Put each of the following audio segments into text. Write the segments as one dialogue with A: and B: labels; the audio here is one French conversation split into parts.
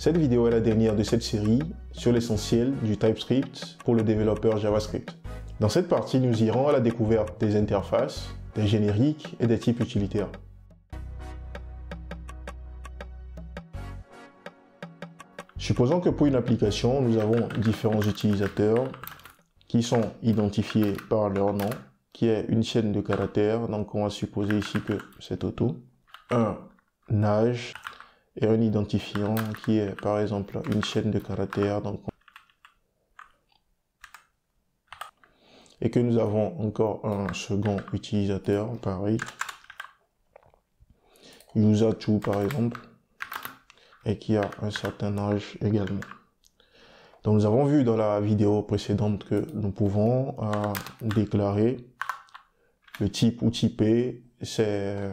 A: Cette vidéo est la dernière de cette série sur l'essentiel du TypeScript pour le développeur JavaScript. Dans cette partie, nous irons à la découverte des interfaces, des génériques et des types utilitaires. Supposons que pour une application, nous avons différents utilisateurs qui sont identifiés par leur nom, qui est une chaîne de caractères. Donc on va supposer ici que c'est Auto, un âge et un identifiant qui est par exemple une chaîne de caractères. Donc, et que nous avons encore un second utilisateur, pareil, user2 par exemple, et qui a un certain âge également. Donc nous avons vu dans la vidéo précédente que nous pouvons déclarer le type ou typer ces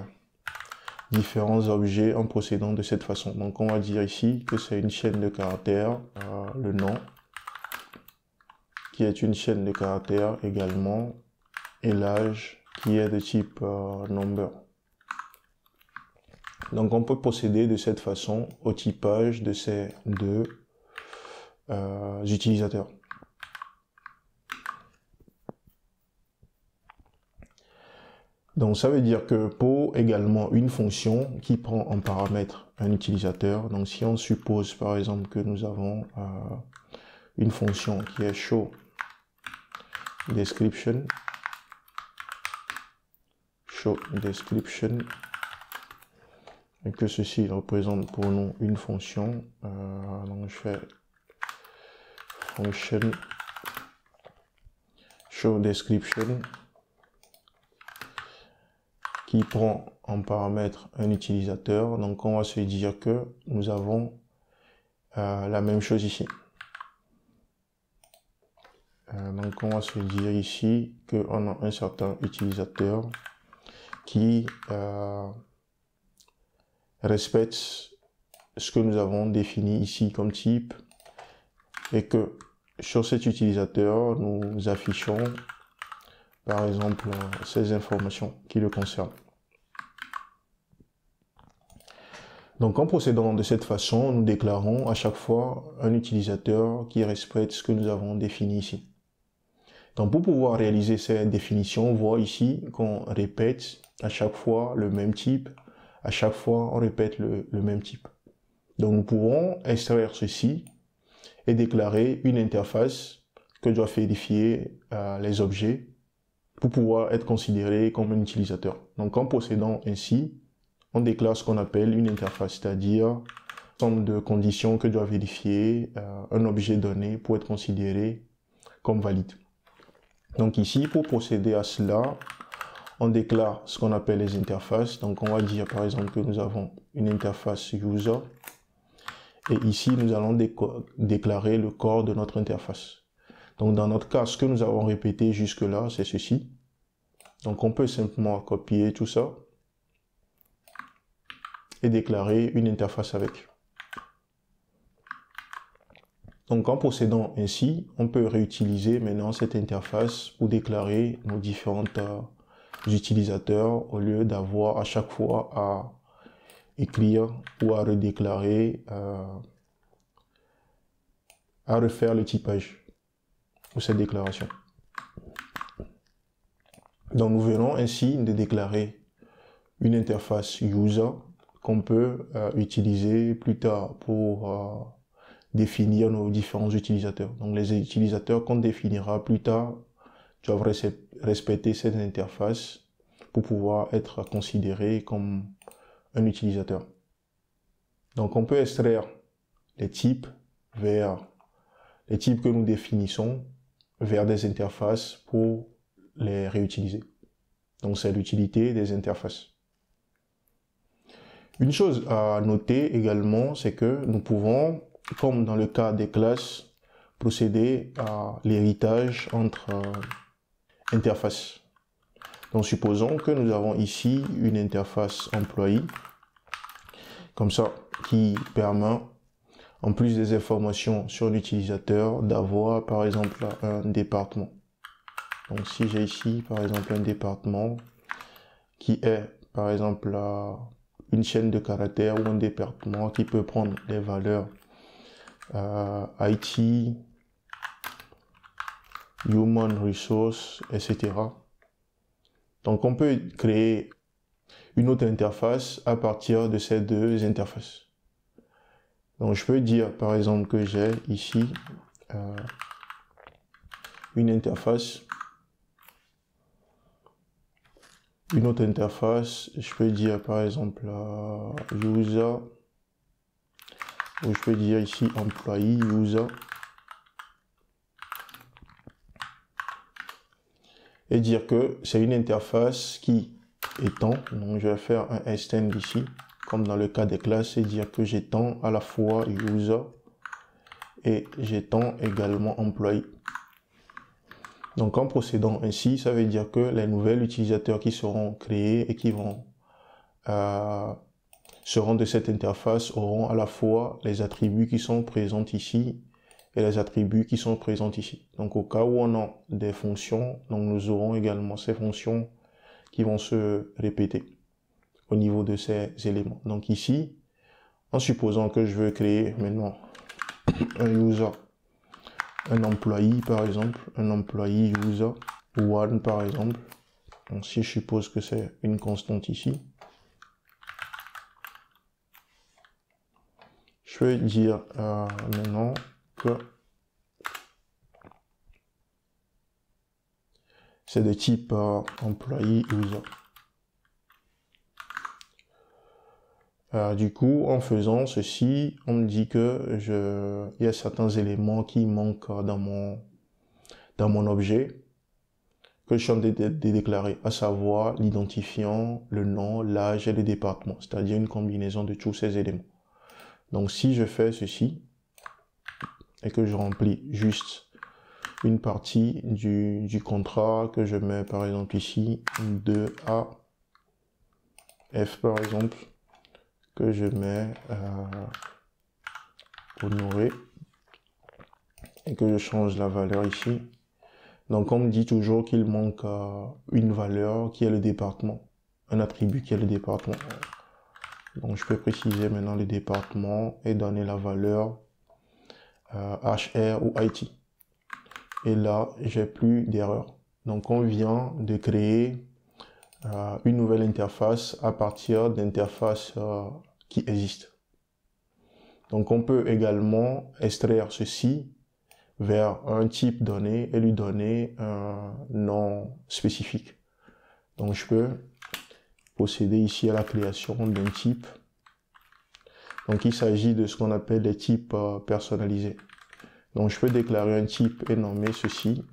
A: différents objets en procédant de cette façon. Donc on va dire ici que c'est une chaîne de caractères, le nom, qui est une chaîne de caractères également, et l'âge qui est de type number. Donc on peut procéder de cette façon au typage de ces deux utilisateurs. Donc ça veut dire que pour également une fonction qui prend en paramètre un utilisateur, donc si on suppose par exemple que nous avons une fonction qui est showDescription, et que ceci représente pour nous une fonction, donc je fais function showDescription qui prend en paramètre un utilisateur. Donc on va se dire que nous avons la même chose ici. Donc on va se dire ici qu'on a un certain utilisateur qui respecte ce que nous avons défini ici comme type, et que sur cet utilisateur nous affichons par exemple ces informations qui le concernent. Donc en procédant de cette façon, nous déclarons à chaque fois un utilisateur qui respecte ce que nous avons défini ici. Donc pour pouvoir réaliser cette définition, on voit ici qu'on répète à chaque fois le même type, à chaque fois on répète le même type. Donc nous pouvons extraire ceci et déclarer une interface que doivent vérifier les objets pour pouvoir être considéré comme un utilisateur. Donc en procédant ainsi, on déclare ce qu'on appelle une interface, c'est-à-dire l'ensemble de conditions que doit vérifier un objet donné pour être considéré comme valide. Donc ici, pour procéder à cela, on déclare ce qu'on appelle les interfaces. Donc on va dire par exemple que nous avons une interface user, et ici nous allons déclarer le corps de notre interface. Donc dans notre cas, ce que nous avons répété jusque-là, c'est ceci. Donc on peut simplement copier tout ça et déclarer une interface avec. Donc en procédant ainsi, on peut réutiliser maintenant cette interface pour déclarer nos différents utilisateurs, au lieu d'avoir à chaque fois à écrire ou à redéclarer, à refaire le typage ou cette déclaration. Donc nous venons ainsi de déclarer une interface user qu'on peut utiliser plus tard pour définir nos différents utilisateurs. Donc les utilisateurs qu'on définira plus tard doivent respecter cette interface pour pouvoir être considérés comme un utilisateur. Donc on peut extraire les types vers les types que nous définissons vers des interfaces pour les réutiliser. Donc c'est l'utilité des interfaces. Une chose à noter également, c'est que nous pouvons, comme dans le cas des classes, procéder à l'héritage entre interfaces. Donc supposons que nous avons ici une interface employé, comme ça, qui permet, en plus des informations sur l'utilisateur, d'avoir par exemple un département. Donc si j'ai ici par exemple un département qui est par exemple une chaîne de caractères ou un département qui peut prendre les valeurs IT, Human Resource, etc. Donc on peut créer une autre interface à partir de ces deux interfaces. Donc je peux dire par exemple que j'ai ici une interface, une autre interface, je peux dire par exemple user, ou je peux dire ici employee user, et dire que c'est une interface qui étend. Donc je vais faire un extend ici, comme dans le cas des classes, et dire que j'étends à la fois user et j'étends également employee. Donc en procédant ainsi, ça veut dire que les nouvelles utilisateurs qui seront créés et qui vont seront de cette interface auront à la fois les attributs qui sont présents ici et les attributs qui sont présents ici. Donc au cas où on a des fonctions, donc nous aurons également ces fonctions qui vont se répéter au niveau de ces éléments. Donc ici, en supposant que je veux créer maintenant un user, un employé par exemple, un employé user, one par exemple, donc si je suppose que c'est une constante ici, je vais dire maintenant que c'est de type employee user. Du coup, en faisant ceci, on me dit que il y a certains éléments qui manquent dans mon objet que je suis en train de déclarer, à savoir l'identifiant, le nom, l'âge et le département, c'est-à-dire une combinaison de tous ces éléments. Donc si je fais ceci et que je remplis juste une partie du contrat que je mets par exemple ici, 2A, F par exemple, que je mets honoré et que je change la valeur ici. Donc on me dit toujours qu'il manque une valeur qui est le département, un attribut qui est le département. Donc je peux préciser maintenant le département et donner la valeur HR ou IT. Et là, j'ai plus d'erreur. Donc on vient de créer une nouvelle interface à partir d'interfaces qui existent. Donc on peut également extraire ceci vers un type donné et lui donner un nom spécifique. Donc je peux procéder ici à la création d'un type. Donc il s'agit de ce qu'on appelle les types personnalisés. Donc je peux déclarer un type et nommer ceci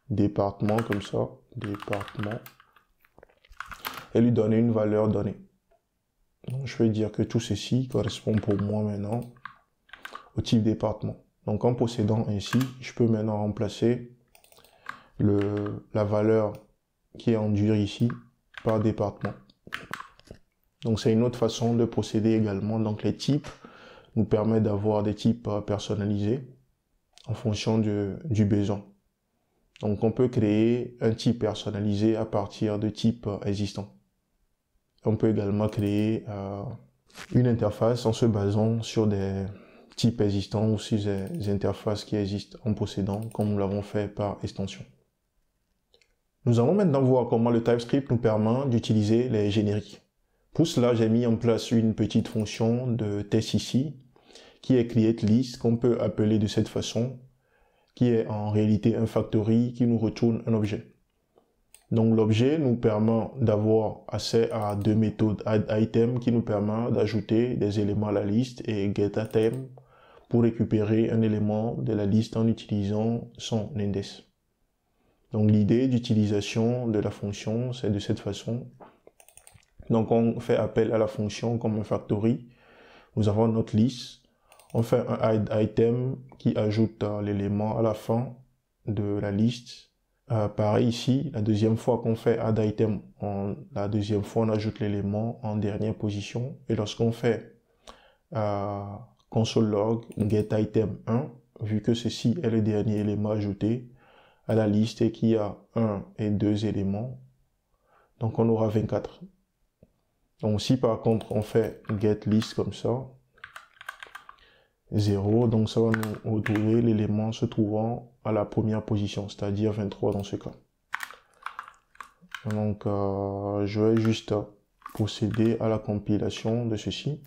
A: département comme ça, département, et lui donner une valeur donnée. Donc je vais dire que tout ceci correspond pour moi maintenant au type département. Donc en procédant ainsi, je peux maintenant remplacer la valeur qui est en dur ici par département. Donc c'est une autre façon de procéder également. Donc les types nous permettent d'avoir des types personnalisés en fonction du besoin. Donc on peut créer un type personnalisé à partir de types existants. On peut également créer une interface en se basant sur des types existants ou sur des interfaces qui existent en procédant comme nous l'avons fait par extension. Nous allons maintenant voir comment le TypeScript nous permet d'utiliser les génériques. Pour cela, j'ai mis en place une petite fonction de test ici qui est createList, qu'on peut appeler de cette façon, qui est en réalité un factory qui nous retourne un objet. Donc l'objet nous permet d'avoir accès à deux méthodes addItem qui nous permettent d'ajouter des éléments à la liste et getItem pour récupérer un élément de la liste en utilisant son index. Donc l'idée d'utilisation de la fonction, c'est de cette façon. Donc on fait appel à la fonction comme un factory. Nous avons notre liste. On fait un addItem qui ajoute l'élément à la fin de la liste. Pareil ici, la deuxième fois qu'on fait addItem, la deuxième fois on ajoute l'élément en dernière position. Et lorsqu'on fait console log getItem 1, vu que ceci est le dernier élément ajouté à la liste et qu'il y a 1 et 2 éléments, donc on aura 24. Donc si par contre on fait getList comme ça, 0, donc ça va nous retrouver l'élément se trouvant à la première position, c'est-à-dire 23 dans ce cas. Donc je vais juste procéder à la compilation de ceci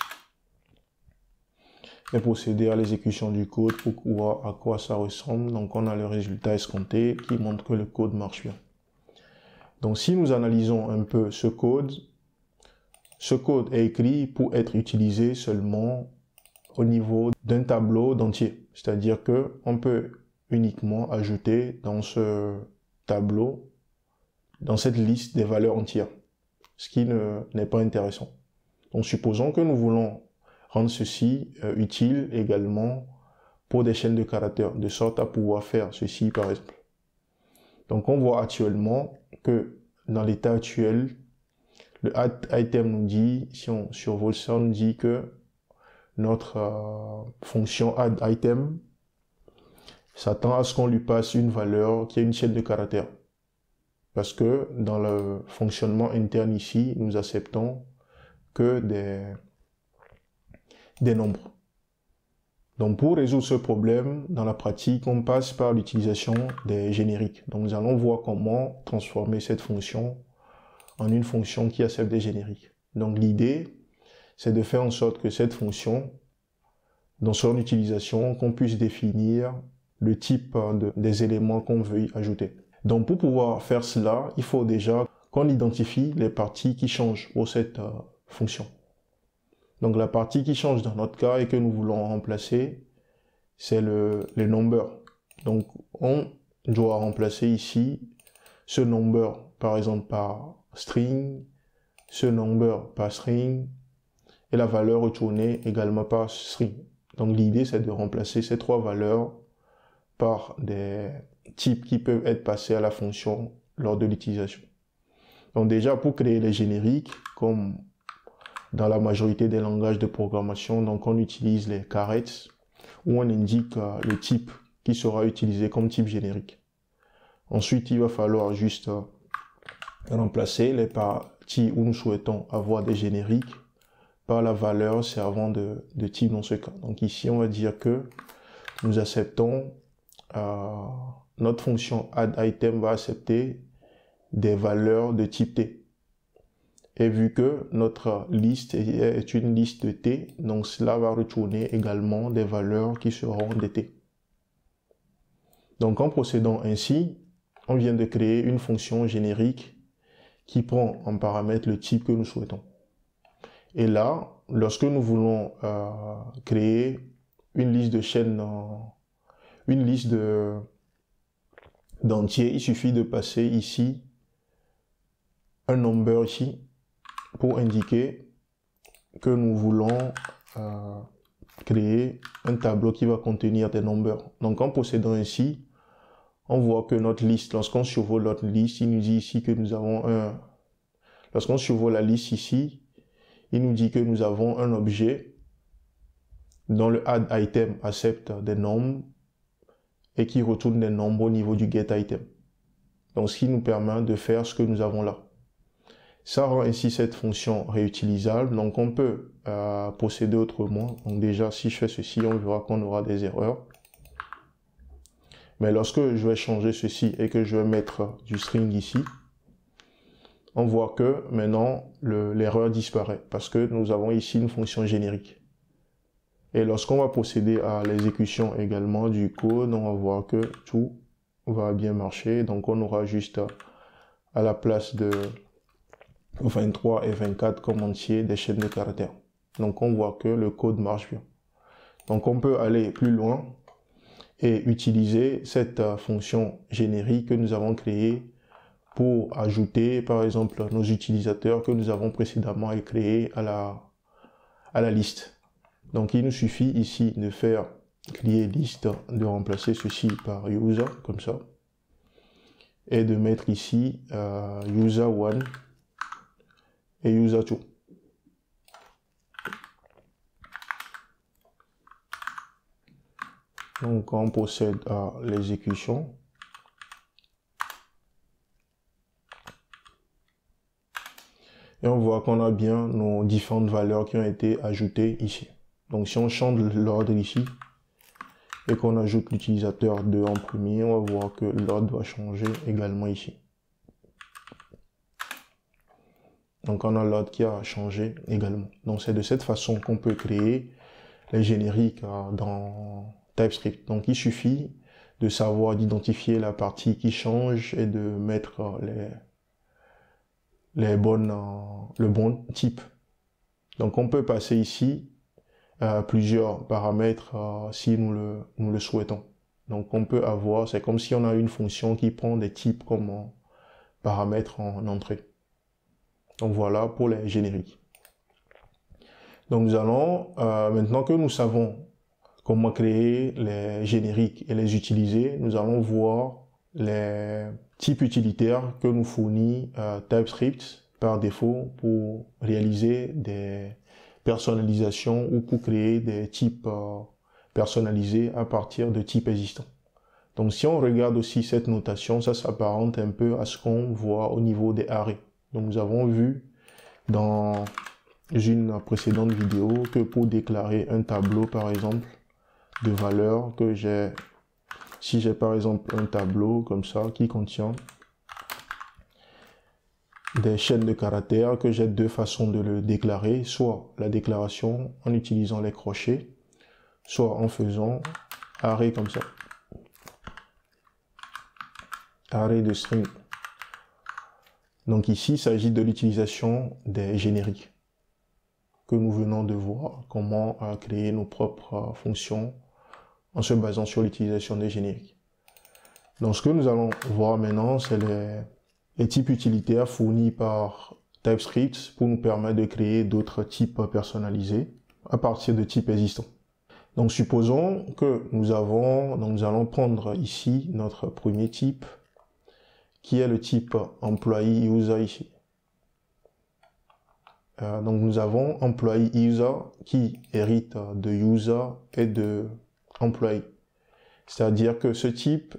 A: et procéder à l'exécution du code pour voir à quoi ça ressemble. Donc on a le résultat escompté qui montre que le code marche bien. Donc si nous analysons un peu ce code est écrit pour être utilisé seulement au niveau d'un tableau d'entier. C'est-à-dire que on peut uniquement ajouter dans ce tableau, dans cette liste des valeurs entières, ce qui n'est pas intéressant. Donc supposons que nous voulons rendre ceci utile également pour des chaînes de caractères, de sorte à pouvoir faire ceci par exemple. Donc on voit actuellement que dans l'état actuel, le add item nous dit, si on survole ça, on nous dit que notre fonction add item s'attend à ce qu'on lui passe une valeur qui est une chaîne de caractères. Parce que dans le fonctionnement interne ici, nous acceptons que des nombres. Donc pour résoudre ce problème, dans la pratique, on passe par l'utilisation des génériques. Donc nous allons voir comment transformer cette fonction en une fonction qui accepte des génériques. Donc l'idée, c'est de faire en sorte que cette fonction, dans son utilisation, qu'on puisse définir le type des éléments qu'on veut y ajouter. Donc pour pouvoir faire cela, il faut déjà qu'on identifie les parties qui changent pour cette fonction. Donc la partie qui change dans notre cas et que nous voulons remplacer, c'est le number. Donc on doit remplacer ici ce number par exemple par string, ce number par string et la valeur retournée également par string. Donc l'idée c'est de remplacer ces trois valeurs par des types qui peuvent être passés à la fonction lors de l'utilisation. Donc déjà pour créer les génériques, comme dans la majorité des langages de programmation, donc on utilise les carets où on indique le type qui sera utilisé comme type générique. Ensuite, il va falloir juste remplacer les parties où nous souhaitons avoir des génériques par la valeur servant de type dans ce cas. Donc ici, on va dire que nous acceptons, notre fonction addItem va accepter des valeurs de type T. Et vu que notre liste est une liste de T, donc cela va retourner également des valeurs qui seront des T. Donc en procédant ainsi, on vient de créer une fonction générique qui prend en paramètre le type que nous souhaitons. Et là, lorsque nous voulons créer une liste de chaînes, une liste d'entiers, il suffit de passer ici un number ici pour indiquer que nous voulons créer un tableau qui va contenir des numbers. Donc en procédant ainsi, on voit que notre liste, lorsqu'on survole notre liste, il nous dit ici que nous avons lorsqu'on survole la liste ici, il nous dit que nous avons un objet dont le addItem accepte des nombres et qui retourne des nombres au niveau du getItem. Donc ce qui nous permet de faire ce que nous avons là. Ça rend ainsi cette fonction réutilisable, donc on peut procéder autrement. Donc déjà, si je fais ceci, on verra qu'on aura des erreurs. Mais lorsque je vais changer ceci et que je vais mettre du string ici, on voit que maintenant l'erreur disparaît parce que nous avons ici une fonction générique. Et lorsqu'on va procéder à l'exécution également du code, on va voir que tout va bien marcher. Donc on aura juste à la place de 23 et 24 comme entier des chaînes de caractères. Donc on voit que le code marche bien. Donc on peut aller plus loin et utiliser cette fonction générique que nous avons créée pour ajouter par exemple nos utilisateurs que nous avons précédemment créés à la liste. Donc il nous suffit ici de faire clear list, de remplacer ceci par user comme ça et de mettre ici user1 et user2. Donc on procède à l'exécution. Et on voit qu'on a bien nos différentes valeurs qui ont été ajoutées ici. Donc si on change l'ordre ici et qu'on ajoute l'utilisateur 2 en premier, on va voir que l'ordre va changer également ici. Donc on a l'ordre qui a changé également. Donc c'est de cette façon qu'on peut créer les génériques dans TypeScript. Donc il suffit de savoir d'identifier la partie qui change et de mettre le bon type. Donc on peut passer ici plusieurs paramètres si nous le souhaitons. Donc on peut avoir, c'est comme si on a une fonction qui prend des types comme paramètres en entrée. Donc voilà pour les génériques. Donc nous allons, maintenant que nous savons comment créer les génériques et les utiliser, nous allons voir les types utilitaires que nous fournit TypeScript par défaut pour réaliser des personnalisations ou pour créer des types personnalisés à partir de types existants. Donc si on regarde aussi cette notation, ça s'apparente un peu à ce qu'on voit au niveau des arrays. Donc nous avons vu dans une précédente vidéo que pour déclarer un tableau par exemple de valeurs que j'ai, si j'ai par exemple un tableau comme ça qui contient des chaînes de caractères, que j'ai deux façons de le déclarer, soit la déclaration en utilisant les crochets, soit en faisant array comme ça, array de string. Donc ici, il s'agit de l'utilisation des génériques que nous venons de voir, comment créer nos propres fonctions en se basant sur l'utilisation des génériques. Donc ce que nous allons voir maintenant, c'est les types utilitaires fournis par TypeScript pour nous permettre de créer d'autres types personnalisés à partir de types existants. Donc supposons que nous allons prendre ici notre premier type qui est le type employee user ici. Donc nous avons employee user qui hérite de user et de employee. C'est-à-dire que ce type,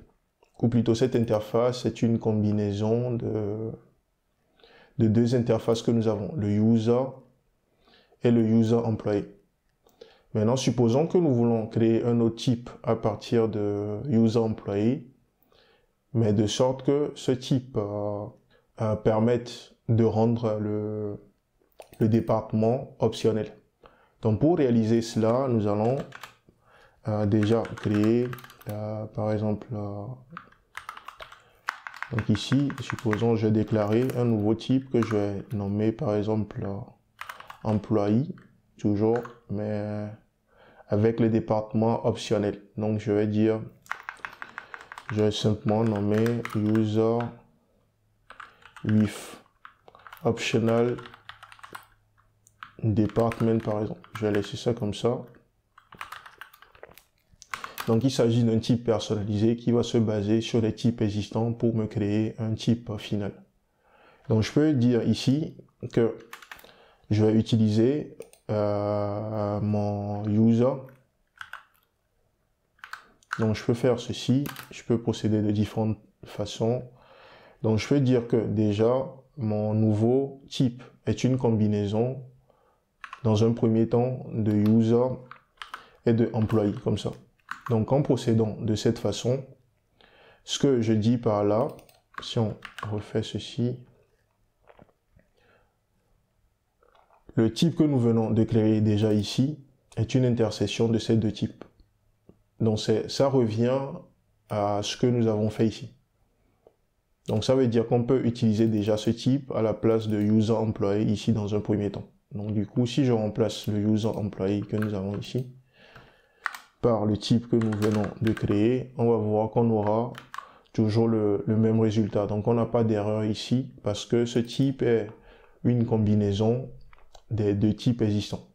A: ou plutôt cette interface, est une combinaison de deux interfaces que nous avons, le user et le user employee. Maintenant, supposons que nous voulons créer un autre type à partir de user employee, mais de sorte que ce type permette de rendre le département optionnel. Donc pour réaliser cela, nous allons déjà créer par exemple donc ici, supposons je vais déclarer un nouveau type que je vais nommer par exemple employee, toujours, mais avec le département optionnel. Donc je vais simplement nommer user with optional department par exemple. Je vais laisser ça comme ça. Donc il s'agit d'un type personnalisé qui va se baser sur les types existants pour me créer un type final. Donc je peux dire ici que je vais utiliser mon user. Donc je peux faire ceci, je peux procéder de différentes façons. Donc je peux dire que déjà mon nouveau type est une combinaison dans un premier temps de user et de employee comme ça. Donc en procédant de cette façon, ce que je dis par là, si on refait ceci, le type que nous venons de créer déjà ici est une intersection de ces deux types. Donc ça revient à ce que nous avons fait ici. Donc ça veut dire qu'on peut utiliser déjà ce type à la place de user employee ici dans un premier temps. Donc du coup, si je remplace le user employee que nous avons ici par le type que nous venons de créer, on va voir qu'on aura toujours le même résultat. Donc on n'a pas d'erreur ici parce que ce type est une combinaison des deux types existants.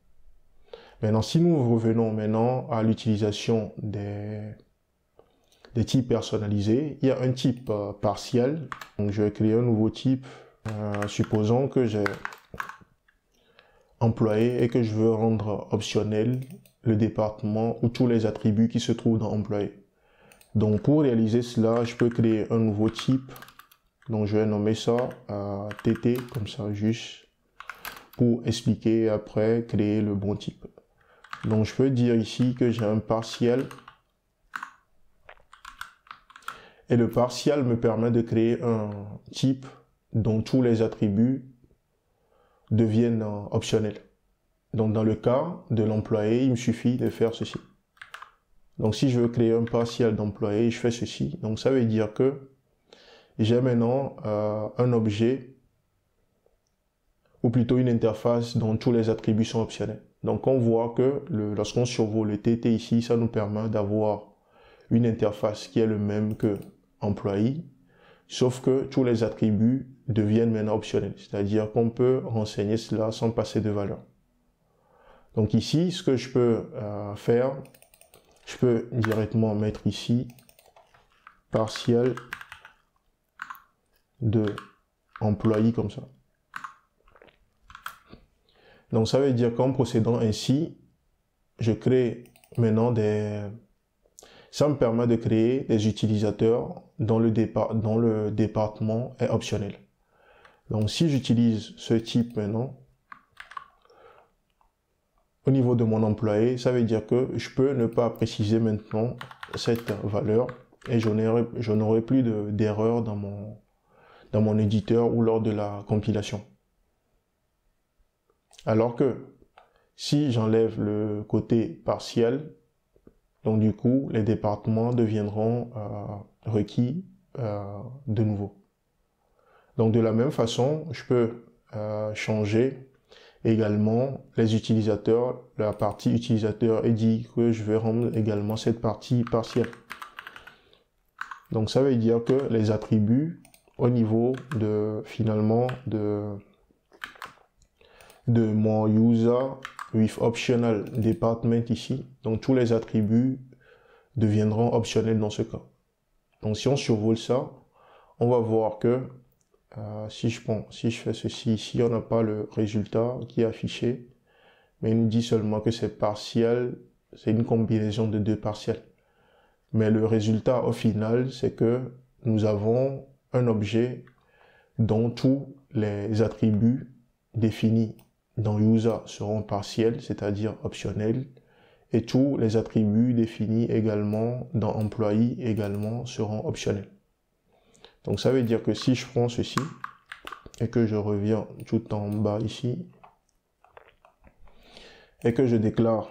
A: Maintenant, si nous revenons maintenant à l'utilisation des types personnalisés, il y a un type partiel. Donc je vais créer un nouveau type. Supposons que j'ai employé et que je veux rendre optionnel le département ou tous les attributs qui se trouvent dans employé. Donc pour réaliser cela, je peux créer un nouveau type. Donc je vais nommer ça TT, comme ça juste pour expliquer et après créer le bon type. Donc je peux dire ici que j'ai un partiel. Et le partiel me permet de créer un type dont tous les attributs deviennent optionnels. Donc dans le cas de l'employé, il me suffit de faire ceci. Donc si je veux créer un partiel d'employé, je fais ceci. Donc ça veut dire que j'ai maintenant un objet, ou plutôt une interface dont tous les attributs sont optionnels. Donc on voit que lorsqu'on survole le TT ici, ça nous permet d'avoir une interface qui est le même que employé, sauf que tous les attributs deviennent maintenant optionnels. C'est-à-dire qu'on peut renseigner cela sans passer de valeur. Donc ici, ce que je peux faire, je peux directement mettre ici partiel de employé comme ça. Donc ça veut dire qu'en procédant ainsi, je crée maintenant ça me permet de créer des utilisateurs dont le département est optionnel. Donc si j'utilise ce type maintenant, au niveau de mon employé, ça veut dire que je peux ne pas préciser maintenant cette valeur et je n'aurai plus d'erreur dans mon éditeur ou lors de la compilation. Alors que si j'enlève le côté partiel, donc du coup, les départements deviendront requis de nouveau. Donc de la même façon, je peux changer également les utilisateurs, la partie utilisateur, et dit que je vais rendre également cette partie partielle. Donc ça veut dire que les attributs au niveau finalement de mon user with optional department ici, donc tous les attributs deviendront optionnels dans ce cas. Donc si on survole ça, on va voir que si je fais ceci ici, on n'a pas le résultat qui est affiché, mais il nous dit seulement que c'est partiel, c'est une combinaison de deux partiels. Mais le résultat au final, c'est que nous avons un objet dont tous les attributs définis dans user seront partiels, c'est-à-dire optionnels, et tous les attributs définis également dans employé également seront optionnels. Donc ça veut dire que si je prends ceci et que je reviens tout en bas ici et que je déclare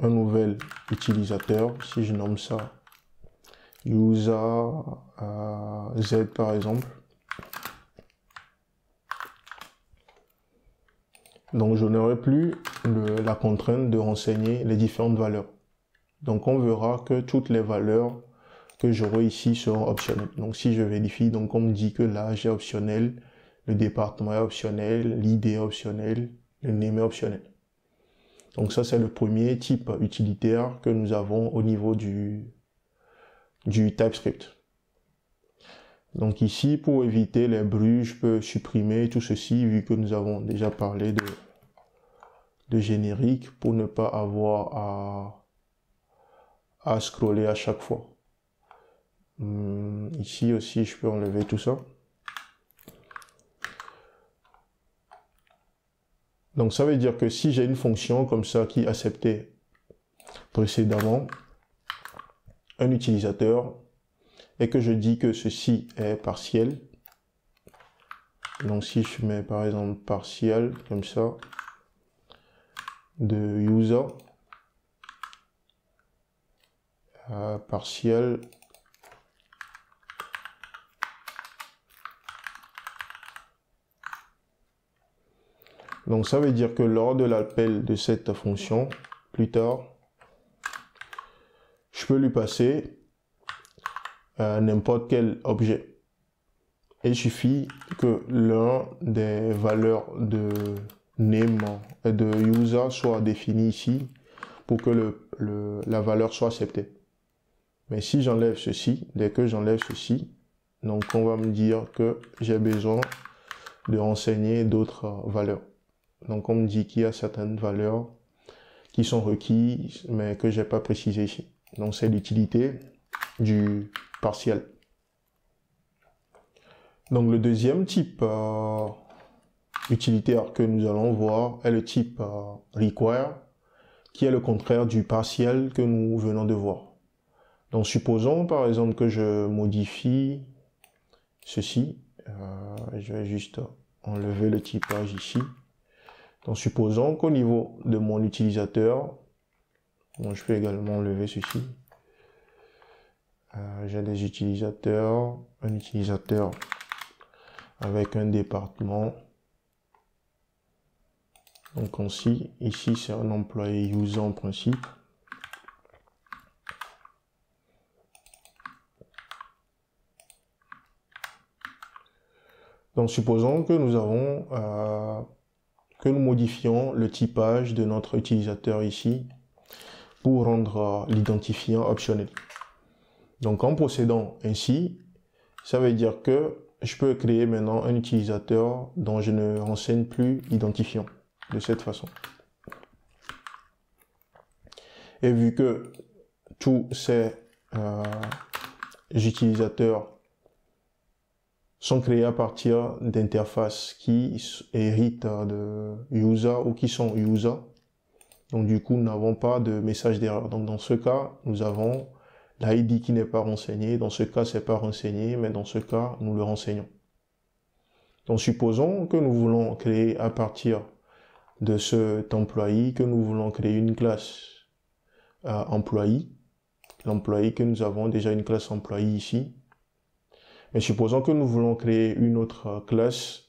A: un nouvel utilisateur, si je nomme ça user Z par exemple, donc je n'aurai plus la contrainte de renseigner les différentes valeurs. Donc on verra que toutes les valeurs que j'aurai ici seront optionnelles. Donc si je vérifie, donc on me dit que l'âge est optionnel, le département est optionnel, l'ID est optionnel, le name est optionnel. Donc ça c'est le premier type utilitaire que nous avons au niveau du TypeScript. Donc ici, pour éviter les bruits, je peux supprimer tout ceci vu que nous avons déjà parlé de générique pour ne pas avoir à scroller à chaque fois. Ici aussi, je peux enlever tout ça. Donc ça veut dire que si j'ai une fonction comme ça qui acceptait précédemment un utilisateur et que je dis que ceci est partiel, donc si je mets par exemple partiel comme ça de user partiel donc ça veut dire que lors de l'appel de cette fonction, plus tard, je peux lui passer n'importe quel objet. Et il suffit que l'un des valeurs de name et de user soit défini ici pour que la valeur soit acceptée. Mais si j'enlève ceci, dès que j'enlève ceci, donc on va me dire que j'ai besoin de renseigner d'autres valeurs. Donc on me dit qu'il y a certaines valeurs qui sont requises, mais que j'ai pas précisé ici. Donc c'est l'utilité du partiel. Donc le deuxième type utilitaire que nous allons voir est le type require, qui est le contraire du partiel que nous venons de voir. Donc supposons par exemple que je modifie ceci. Je vais juste enlever le typage ici. Donc supposons qu'au niveau de mon utilisateur, bon, je peux également enlever ceci. J'ai des utilisateurs, un utilisateur avec un département. Donc ici c'est un employé user en principe. Donc supposons que nous avons que nous modifions le typage de notre utilisateur ici pour rendre l'identifiant optionnel. Donc en procédant ainsi, ça veut dire que je peux créer maintenant un utilisateur dont je ne renseigne plus l'identifiant de cette façon. Et vu que tous ces utilisateurs sont créés à partir d'interfaces qui héritent de user ou qui sont user, donc du coup nous n'avons pas de message d'erreur. Donc dans ce cas, nous avons l'ID qui n'est pas renseigné, dans ce cas c'est pas renseigné, mais dans ce cas nous le renseignons. Donc supposons que nous voulons créer à partir de cet employé, que nous voulons créer une classe employé, l'employé que nous avons déjà une classe employé ici. Mais supposons que nous voulons créer une autre classe,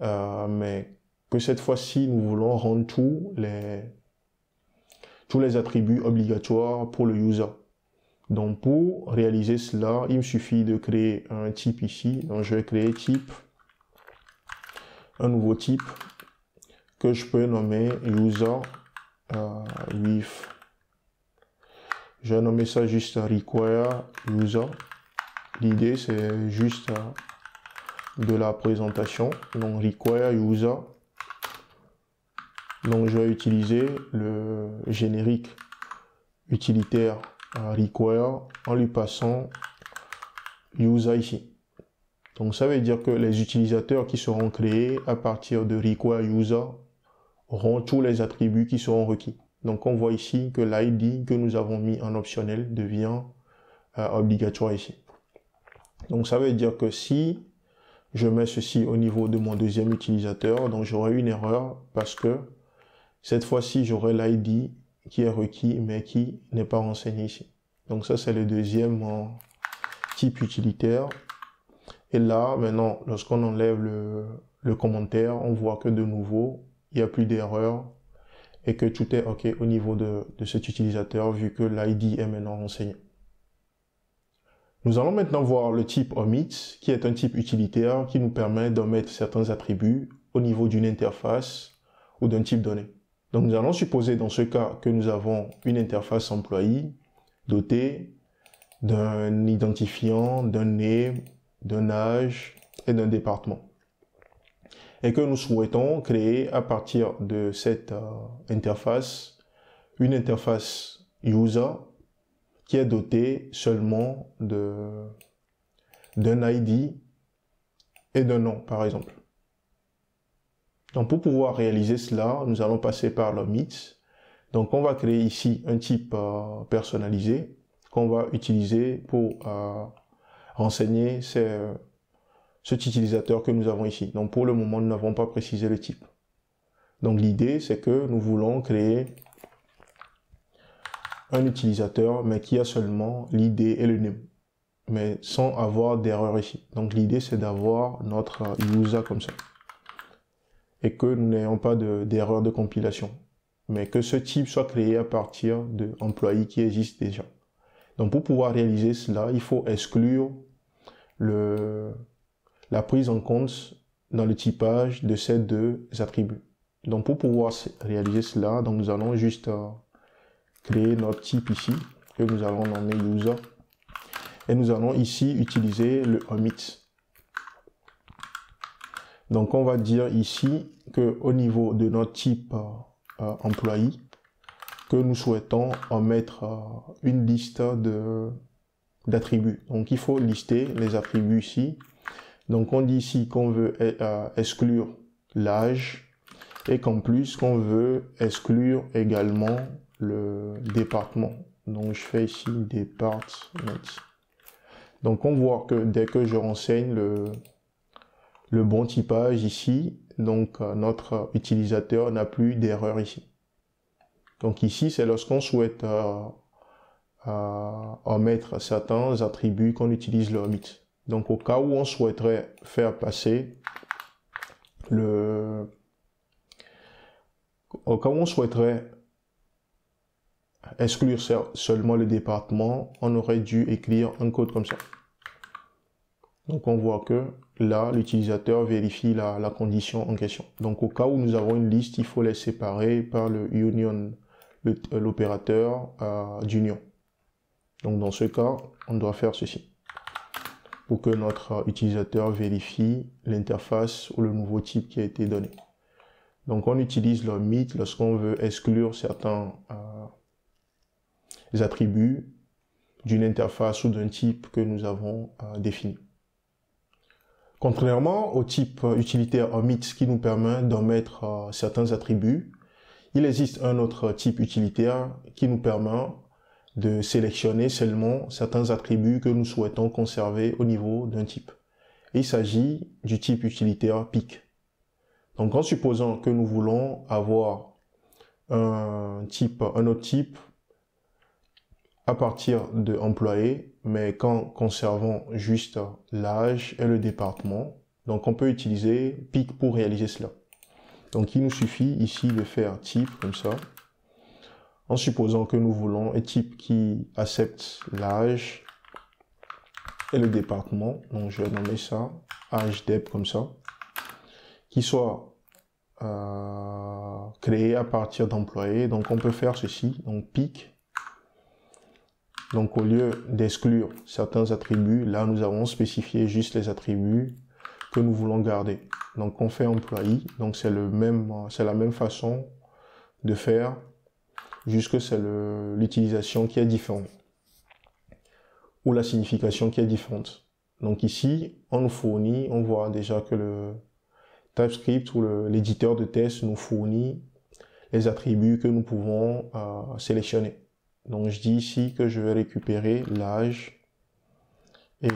A: mais que cette fois-ci nous voulons rendre tous les attributs obligatoires pour le user. Donc pour réaliser cela, il me suffit de créer un type ici. Donc je vais créer type, un nouveau type que je peux nommer user with. Je vais nommer ça juste require user. L'idée c'est juste de la présentation. Donc require user. Donc je vais utiliser le générique utilitaire require en lui passant user ici. Donc ça veut dire que les utilisateurs qui seront créés à partir de require user auront tous les attributs qui seront requis. Donc on voit ici que l'ID que nous avons mis en optionnel devient obligatoire ici. Donc ça veut dire que si je mets ceci au niveau de mon deuxième utilisateur, donc j'aurai une erreur parce que cette fois-ci j'aurai l'ID qui est requis mais qui n'est pas renseigné ici. Donc ça c'est le deuxième type utilitaire. Et là maintenant lorsqu'on enlève le commentaire, on voit que de nouveau il n'y a plus d'erreur et que tout est OK au niveau de cet utilisateur vu que l'ID est maintenant renseigné. Nous allons maintenant voir le type omit qui est un type utilitaire qui nous permet d'omettre certains attributs au niveau d'une interface ou d'un type donné. Donc nous allons supposer dans ce cas que nous avons une interface employé dotée d'un identifiant, d'un name, d'un âge et d'un département. Et que nous souhaitons créer à partir de cette interface une interface user qui est dotée seulement d'un ID et d'un nom par exemple. Donc pour pouvoir réaliser cela, nous allons passer par l'omit. Donc on va créer ici un type personnalisé qu'on va utiliser pour renseigner cet utilisateur que nous avons ici. Donc pour le moment, nous n'avons pas précisé le type. Donc l'idée, c'est que nous voulons créer un utilisateur, mais qui a seulement l'ID et le name, mais sans avoir d'erreur ici. Donc l'idée, c'est d'avoir notre user comme ça. Et que nous n'ayons pas d'erreur de compilation, mais que ce type soit créé à partir d'employés qui existent déjà. Donc pour pouvoir réaliser cela, il faut exclure la prise en compte dans le typage de ces deux attributs. Donc pour pouvoir réaliser cela, donc nous allons juste créer notre type ici, que nous allons nommer user, et nous allons ici utiliser le omit. Donc on va dire ici que au niveau de notre type employé, que nous souhaitons en mettre une liste d'attributs. Donc il faut lister les attributs ici. Donc on dit ici qu'on veut exclure l'âge et qu'en plus, qu'on veut exclure également le département. Donc, je fais ici département. Donc, on voit que dès que je renseigne le bon typage ici, donc notre utilisateur n'a plus d'erreur ici. Donc ici, c'est lorsqu'on souhaite omettre certains attributs qu'on utilise le omit. Donc au cas où on souhaiterait faire passer au cas où on souhaiterait exclure seulement le département, on aurait dû écrire un code comme ça. Donc on voit que là, l'utilisateur vérifie la condition en question. Donc au cas où nous avons une liste, il faut les séparer par le union, l'opérateur d'union. Donc dans ce cas, on doit faire ceci pour que notre utilisateur vérifie l'interface ou le nouveau type qui a été donné. Donc on utilise le omit lorsqu'on veut exclure certains attributs d'une interface ou d'un type que nous avons défini. Contrairement au type utilitaire omit qui nous permet d'omettre certains attributs, il existe un autre type utilitaire qui nous permet de sélectionner seulement certains attributs que nous souhaitons conserver au niveau d'un type. Et il s'agit du type utilitaire pick. Donc en supposant que nous voulons avoir un autre type à partir de employé, mais qu'en conservant juste l'âge et le département, donc on peut utiliser pick pour réaliser cela. Donc il nous suffit ici de faire type comme ça, en supposant que nous voulons un type qui accepte l'âge et le département. Donc je vais nommer ça âge-dep comme ça, qui soit créé à partir d'employés. Donc on peut faire ceci, donc pick. Donc au lieu d'exclure certains attributs, là nous avons spécifié juste les attributs que nous voulons garder. Donc on fait employé, donc c'est la même façon de faire, juste que c'est l'utilisation qui est différente ou la signification qui est différente. Donc ici on nous fournit, on voit déjà que le TypeScript ou l'éditeur de test nous fournit les attributs que nous pouvons sélectionner. Donc je dis ici que je vais récupérer l'âge et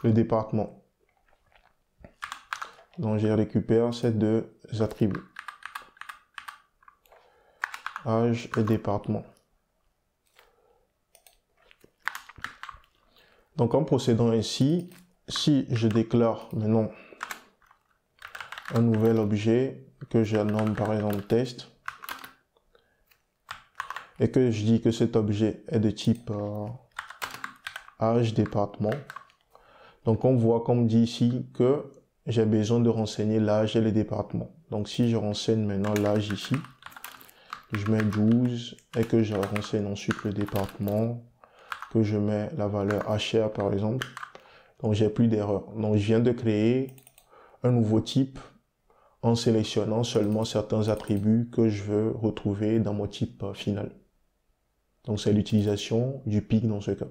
A: le département. Donc je récupère ces deux attributs, âge et département. Donc en procédant ainsi, si je déclare maintenant un nouvel objet que je nomme par exemple test, et que je dis que cet objet est de type âge département, donc on voit comme dit ici que j'ai besoin de renseigner l'âge et le département. Donc si je renseigne maintenant l'âge ici, je mets 12 et que je renseigne ensuite le département, que je mets la valeur HR par exemple, donc j'ai plus d'erreur. Donc je viens de créer un nouveau type en sélectionnant seulement certains attributs que je veux retrouver dans mon type final. Donc c'est l'utilisation du pick dans ce cas.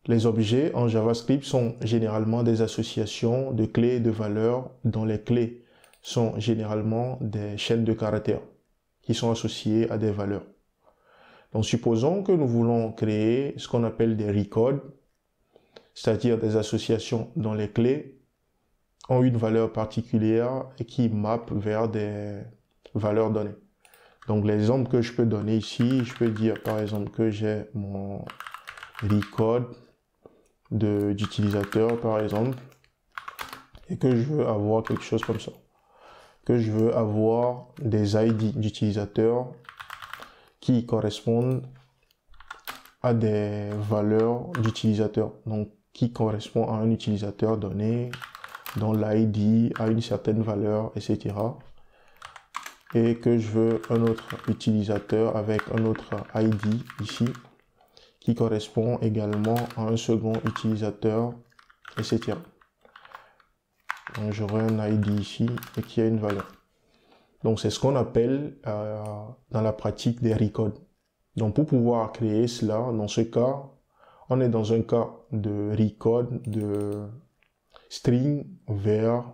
A: Les objets en JavaScript sont généralement des associations de clés et de valeurs dont les clés sont généralement des chaînes de caractères qui sont associées à des valeurs. Donc supposons que nous voulons créer ce qu'on appelle des records, c'est-à-dire des associations dont les clés ont une valeur particulière et qui mappent vers des valeurs données. Donc l'exemple que je peux donner ici, je peux dire par exemple que j'ai mon record d'utilisateur par exemple, et que je veux avoir quelque chose comme ça. Que je veux avoir des ID d'utilisateurs qui correspondent à des valeurs d'utilisateurs. Donc qui correspond à un utilisateur donné, dont l'ID a une certaine valeur, etc. Et que je veux un autre utilisateur avec un autre ID ici, qui correspond également à un second utilisateur, etc. Donc j'aurai un ID ici et qui a une valeur. Donc c'est ce qu'on appelle dans la pratique des records. Donc pour pouvoir créer cela, dans ce cas, on est dans un cas de record string vers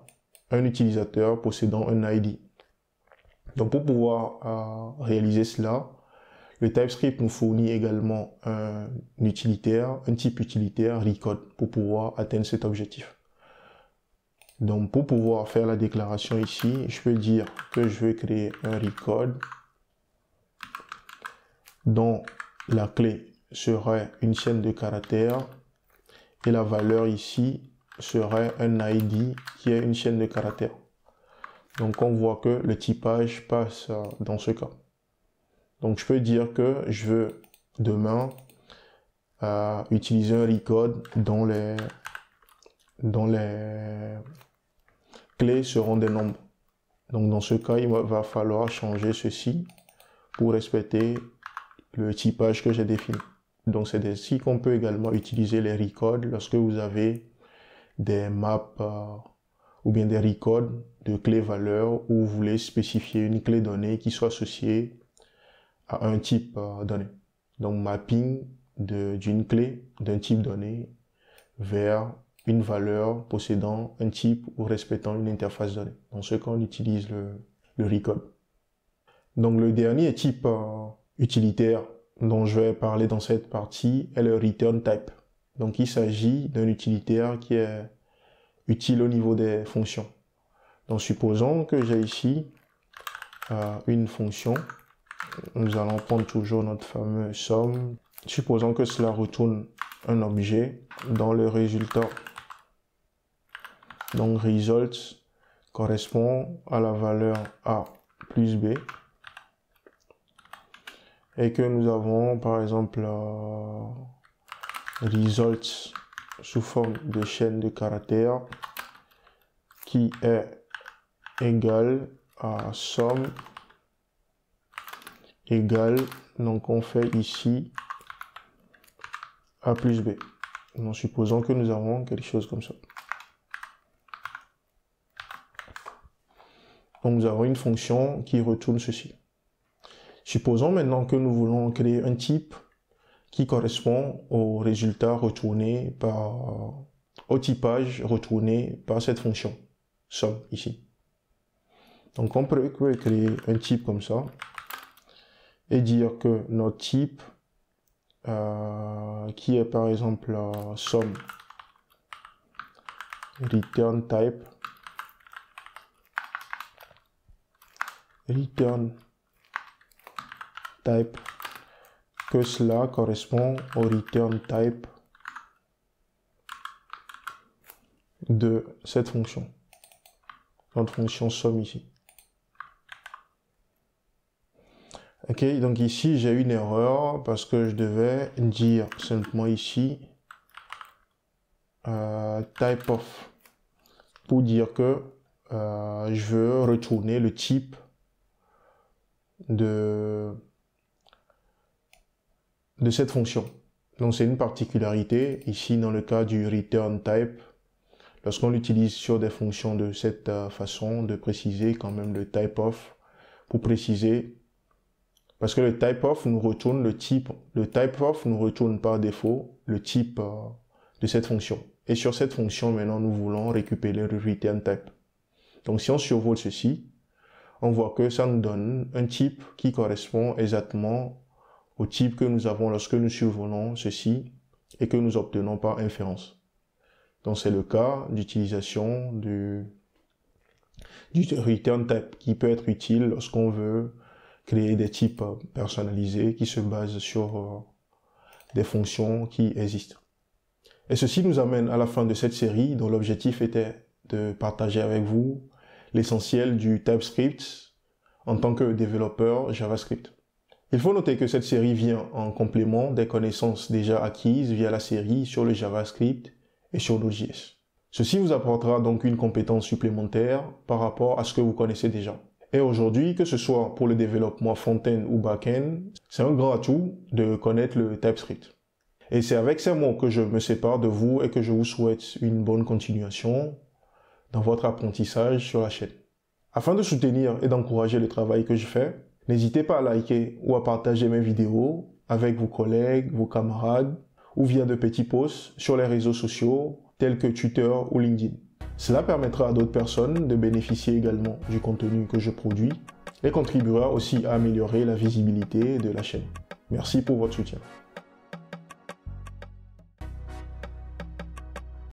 A: un utilisateur possédant un ID. Donc pour pouvoir réaliser cela, le TypeScript nous fournit également un utilitaire, un type utilitaire record pour pouvoir atteindre cet objectif. Donc pour pouvoir faire la déclaration ici, je peux dire que je veux créer un record dont la clé serait une chaîne de caractères et la valeur ici serait un ID qui est une chaîne de caractères. Donc on voit que le typage passe dans ce cas. Donc je peux dire que je veux demain utiliser un record dont les clés seront des nombres. Donc dans ce cas, il va falloir changer ceci pour respecter le typage que j'ai défini. Donc c'est ainsi qu'on peut également utiliser les records lorsque vous avez des maps ou bien des records de clés valeurs où vous voulez spécifier une clé donnée qui soit associée à un type donné. Donc mapping d'une clé d'un type donné vers une valeur possédant un type ou respectant une interface donnée. Dans ce cas, on utilise le record. Donc le dernier type utilitaire dont je vais parler dans cette partie est le return type. Donc il s'agit d'un utilitaire qui est utile au niveau des fonctions. Donc supposons que j'ai ici une fonction. Nous allons prendre toujours notre fameux somme. Supposons que cela retourne un objet dont le résultat, donc results, correspond à la valeur A plus B. Et que nous avons par exemple results sous forme de chaîne de caractères qui est égal à somme égale, donc on fait ici A plus B. Donc supposons que nous avons quelque chose comme ça. Donc nous avons une fonction qui retourne ceci. Supposons maintenant que nous voulons créer un type qui correspond au résultat retourné au typage retourné par cette fonction somme ici. Donc on peut créer un type comme ça et dire que notre type qui est par exemple somme return type que cela correspond au return type de cette fonction, notre fonction somme ici. Ok, donc ici j'ai une erreur parce que je devais dire simplement ici type of pour dire que je veux retourner le type de cette fonction. Donc c'est une particularité ici dans le cas du return type. Lorsqu'on l'utilise sur des fonctions de cette façon, de préciser quand même le type of pour préciser, parce que le type of nous retourne le type, le type of nous retourne par défaut le type de cette fonction. Et sur cette fonction maintenant nous voulons récupérer le return type. Donc si on survole ceci, on voit que ça nous donne un type qui correspond exactement au type que nous avons lorsque nous survolons ceci et que nous obtenons par inférence. Donc c'est le cas d'utilisation du return type qui peut être utile lorsqu'on veut créer des types personnalisés qui se basent sur des fonctions qui existent. Et ceci nous amène à la fin de cette série dont l'objectif était de partager avec vous l'essentiel du TypeScript en tant que développeur JavaScript. Il faut noter que cette série vient en complément des connaissances déjà acquises via la série sur le JavaScript et sur Node.js. Ceci vous apportera donc une compétence supplémentaire par rapport à ce que vous connaissez déjà. Et aujourd'hui, que ce soit pour le développement front-end ou back-end, c'est un grand atout de connaître le TypeScript. Et c'est avec ces mots que je me sépare de vous et que je vous souhaite une bonne continuation dans votre apprentissage sur la chaîne. Afin de soutenir et d'encourager le travail que je fais, n'hésitez pas à liker ou à partager mes vidéos avec vos collègues, vos camarades ou via de petits posts sur les réseaux sociaux tels que Twitter ou LinkedIn. Cela permettra à d'autres personnes de bénéficier également du contenu que je produis et contribuera aussi à améliorer la visibilité de la chaîne. Merci pour votre soutien.